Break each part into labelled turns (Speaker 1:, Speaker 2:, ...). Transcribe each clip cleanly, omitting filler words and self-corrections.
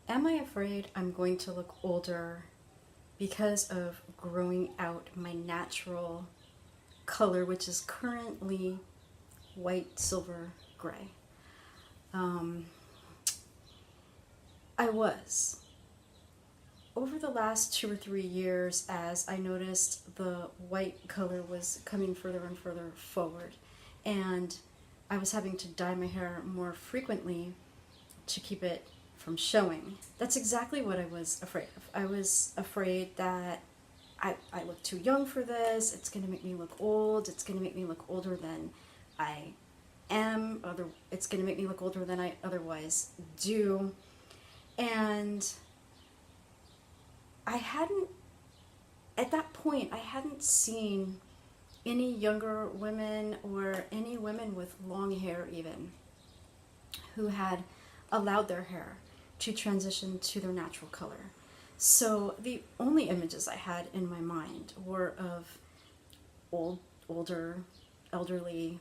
Speaker 1: Am I afraid I'm going to look older because of growing out my natural color, which is currently white, silver, gray? Um, I was. Over the last 2 or 3 years, as I noticed the white color was coming further and further forward, and I was having to dye my hair more frequently to keep it from showing. That's exactly what I was afraid of. I was afraid that I look too young for this, it's going to make me look old, it's going to make me look older than I am, it's going to make me look older than I otherwise do. And I hadn't, at that point, I hadn't seen any younger women or any women with long hair even who had allowed their hair to transition to their natural color. So the only images I had in my mind were of older, elderly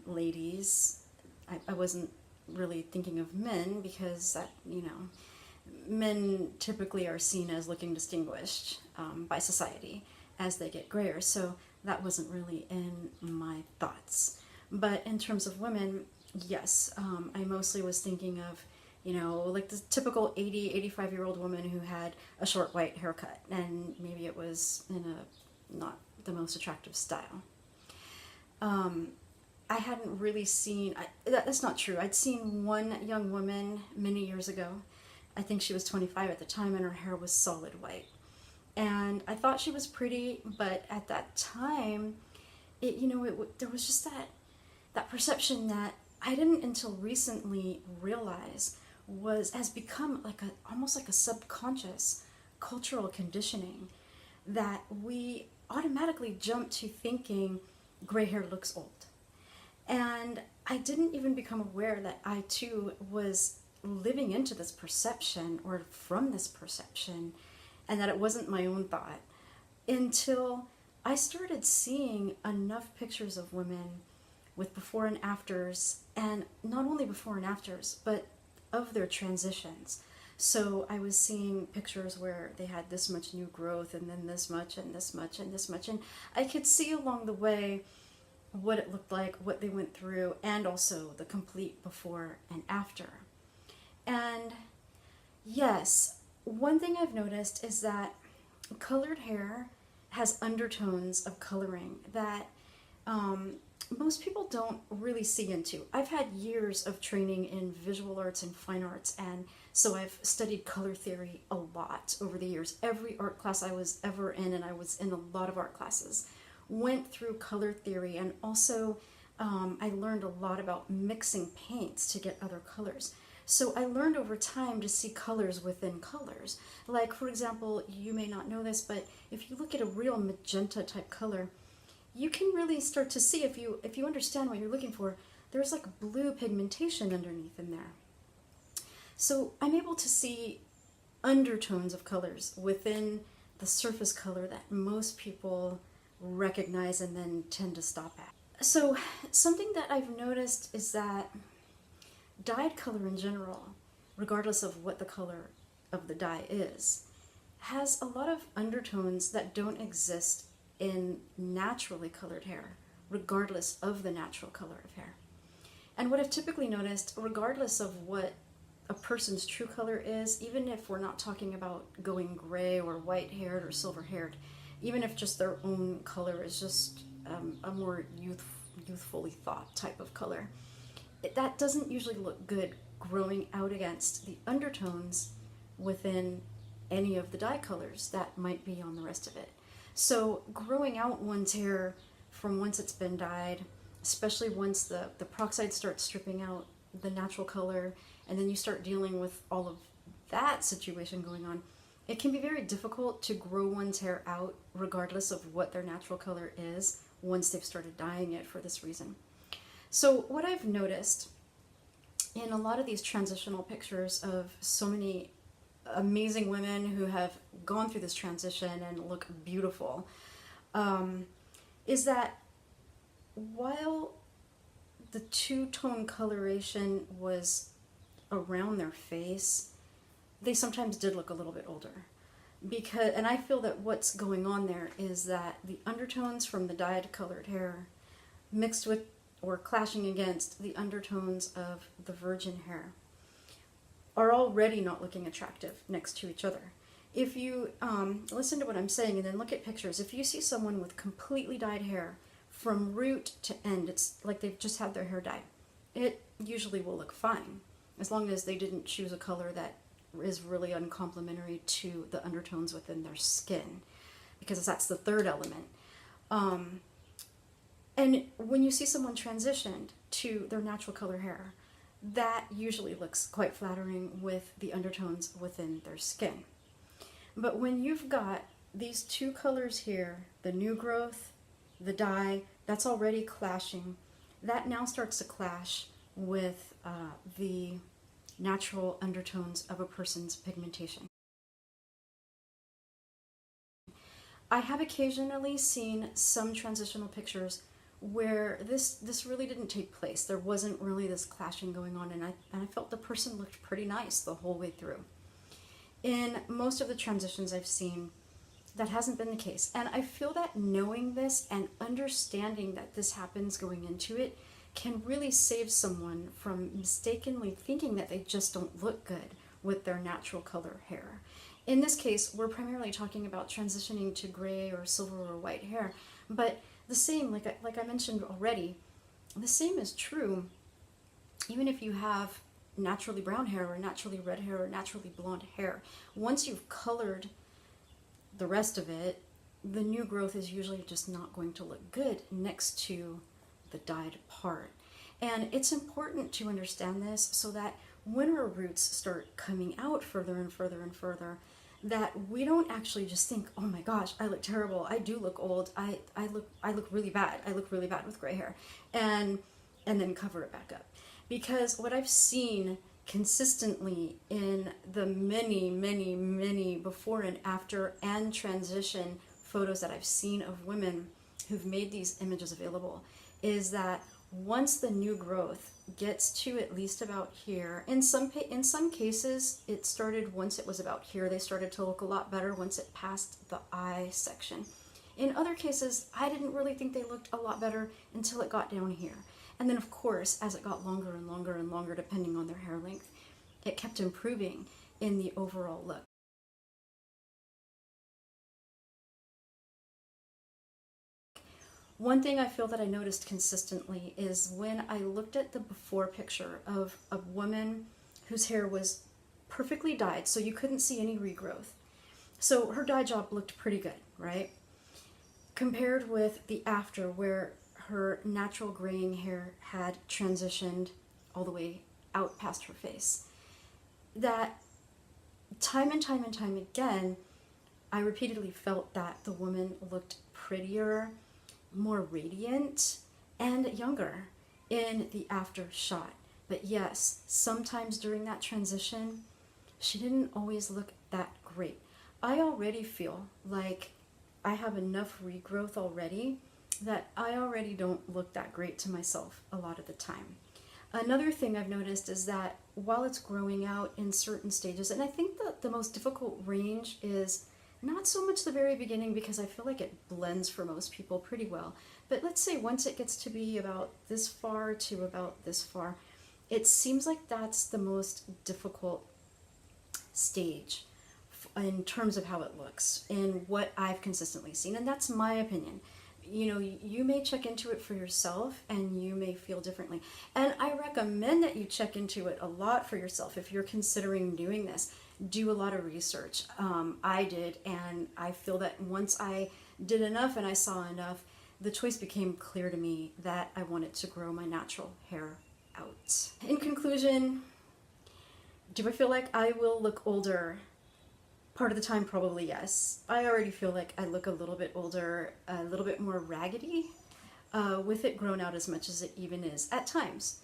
Speaker 1: ladies. I wasn't really thinking of men because men typically are seen as looking distinguished by society as they get grayer. So that wasn't really in my thoughts. But in terms of women, yes, I mostly was thinking of, like the typical 80, 85-year-old woman who had a short white haircut, and maybe it was in a not the most attractive style. I hadn't really seen, that's not true. I'd seen one young woman many years ago. I think she was 25 at the time, and her hair was solid white. And I thought she was pretty, but at that time, there was just that perception that I didn't until recently realize has become almost like a subconscious cultural conditioning, that we automatically jump to thinking gray hair looks old. And I didn't even become aware that I too was living into this perception or from this perception, and that it wasn't my own thought until I started seeing enough pictures of women with before and afters, and not only before and afters, but of their transitions. So I was seeing pictures where they had this much new growth, and then this much, and this much, and this much, and I could see along the way what it looked like, what they went through, and also the complete before and after. And yes, one thing I've noticed is that colored hair has undertones of coloring that most people don't really see into. I've had years of training in visual arts and fine arts, and so I've studied color theory a lot over the years. Every art class I was ever in, and I was in a lot of art classes, went through color theory, and also I learned a lot about mixing paints to get other colors. So I learned over time to see colors within colors. Like, for example, you may not know this, but if you look at a real magenta type color, you can really start to see, if you understand what you're looking for, there's like blue pigmentation underneath in there. So I'm able to see undertones of colors within the surface color that most people recognize and then tend to stop at. So something that I've noticed is that dyed color in general, regardless of what the color of the dye is, has a lot of undertones that don't exist in naturally colored hair, regardless of the natural color of hair. And what I've typically noticed, regardless of what a person's true color is, even if we're not talking about going gray or white haired or silver haired, even if just their own color is just a more youthfully thought type of color, that doesn't usually look good growing out against the undertones within any of the dye colors that might be on the rest of it. So growing out one's hair from once it's been dyed, especially once the peroxide starts stripping out the natural color, and then you start dealing with all of that situation going on, it can be very difficult to grow one's hair out regardless of what their natural color is once they've started dyeing it for this reason. So what I've noticed in a lot of these transitional pictures of so many amazing women who have gone through this transition and look beautiful, is that while the two-tone coloration was around their face, they sometimes did look a little bit older. Because, and I feel that what's going on there is that the undertones from the dyed colored hair mixed with or clashing against the undertones of the virgin hair are already not looking attractive next to each other. If you listen to what I'm saying and then look at pictures, if you see someone with completely dyed hair from root to end, it's like they've just had their hair dyed. It usually will look fine, as long as they didn't choose a color that is really uncomplimentary to the undertones within their skin, because that's the third element. And when you see someone transitioned to their natural color hair, that usually looks quite flattering with the undertones within their skin. But when you've got these two colors here, the new growth, the dye, that's already clashing, that now starts to clash with the natural undertones of a person's pigmentation. I have occasionally seen some transitional pictures where this really didn't take place. There wasn't really this clashing going on, and I felt the person looked pretty nice the whole way through. In most of the transitions I've seen, that hasn't been the case. And I feel that knowing this and understanding that this happens going into it can really save someone from mistakenly thinking that they just don't look good with their natural color hair. In this case, we're primarily talking about transitioning to gray or silver or white hair, but the same, like I mentioned already, the same is true even if you have naturally brown hair or naturally red hair or naturally blonde hair. Once you've colored the rest of it, the new growth is usually just not going to look good next to the dyed part. And it's important to understand this so that when our roots start coming out further and further and further, that we don't actually just think, oh my gosh, I look terrible, I do look old, I look really bad, I look really bad with gray hair, and then cover it back up. Because what I've seen consistently in the many before and after and transition photos that I've seen of women who've made these images available is that once the new growth gets to at least about here, in some cases it started once it was about here, they started to look a lot better once it passed the eye section. In other cases, I didn't really think they looked a lot better until it got down here. And then of course, as it got longer and longer and longer, depending on their hair length, it kept improving in the overall look. One thing I feel that I noticed consistently is when I looked at the before picture of a woman whose hair was perfectly dyed, so you couldn't see any regrowth. So her dye job looked pretty good, right? Compared with the after, where her natural graying hair had transitioned all the way out past her face. That time and time and time again, I repeatedly felt that the woman looked prettier, more radiant, and younger in the after shot. But yes, sometimes during that transition, she didn't always look that great. I already feel like I have enough regrowth already that I already don't look that great to myself a lot of the time. Another thing I've noticed is that while it's growing out in certain stages, and I think that the most difficult range is not so much the very beginning, because I feel like it blends for most people pretty well, but let's say once it gets to be about this far to about this far, it seems like that's the most difficult stage in terms of how it looks and what I've consistently seen, and that's my opinion. You know, you may check into it for yourself and you may feel differently. And I recommend that you check into it a lot for yourself if you're considering doing this. Do a lot of research. I did, and I feel that once I did enough and I saw enough, the choice became clear to me that I wanted to grow my natural hair out. In conclusion, do I feel like I will look older? Part of the time, probably yes. I already feel like I look a little bit older, a little bit more raggedy, with it grown out as much as it even is at times.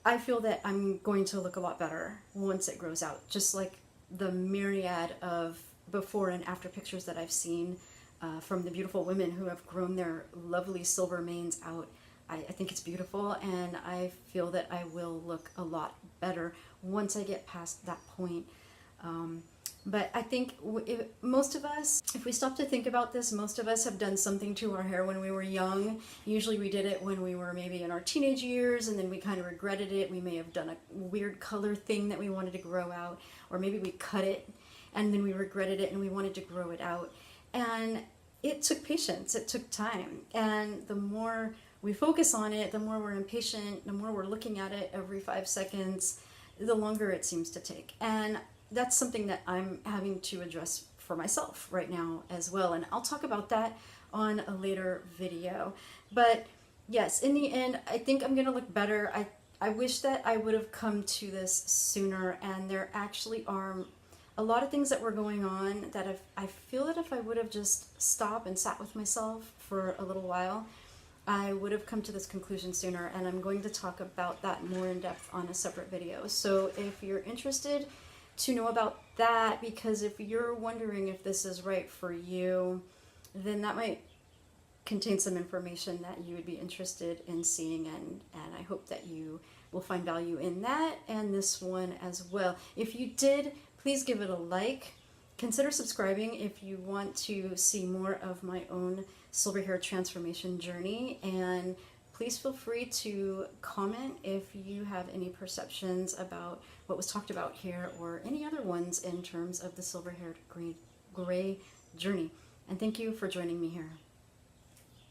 Speaker 1: I feel that I'm going to look a lot better once it grows out, just like the myriad of before and after pictures that I've seen from the beautiful women who have grown their lovely silver manes out. I think it's beautiful, and I feel that I will look a lot better once I get past that point. But I think most of us, if we stop to think about this, most of us have done something to our hair when we were young. Usually we did it when we were maybe in our teenage years, and then we kind of regretted it. We may have done a weird color thing that we wanted to grow out, or maybe we cut it and then we regretted it and we wanted to grow it out. And it took patience, it took time. And the more we focus on it, the more we're impatient, the more we're looking at it every 5 seconds, the longer it seems to take. And that's something that I'm having to address for myself right now as well. And I'll talk about that on a later video. But yes, in the end, I think I'm going to look better. I wish that I would have come to this sooner, and there actually are a lot of things that were going on that I feel that if I would have just stopped and sat with myself for a little while, I would have come to this conclusion sooner, and I'm going to talk about that more in depth on a separate video. So if you're interested to know about that, because if you're wondering if this is right for you, then that might contain some information that you would be interested in seeing, and I hope that you will find value in that and this one as well. If you did, please give it a like. Consider subscribing if you want to see more of my own silver hair transformation journey, and please feel free to comment if you have any perceptions about what was talked about here or any other ones in terms of the silver haired gray journey. And thank you for joining me here.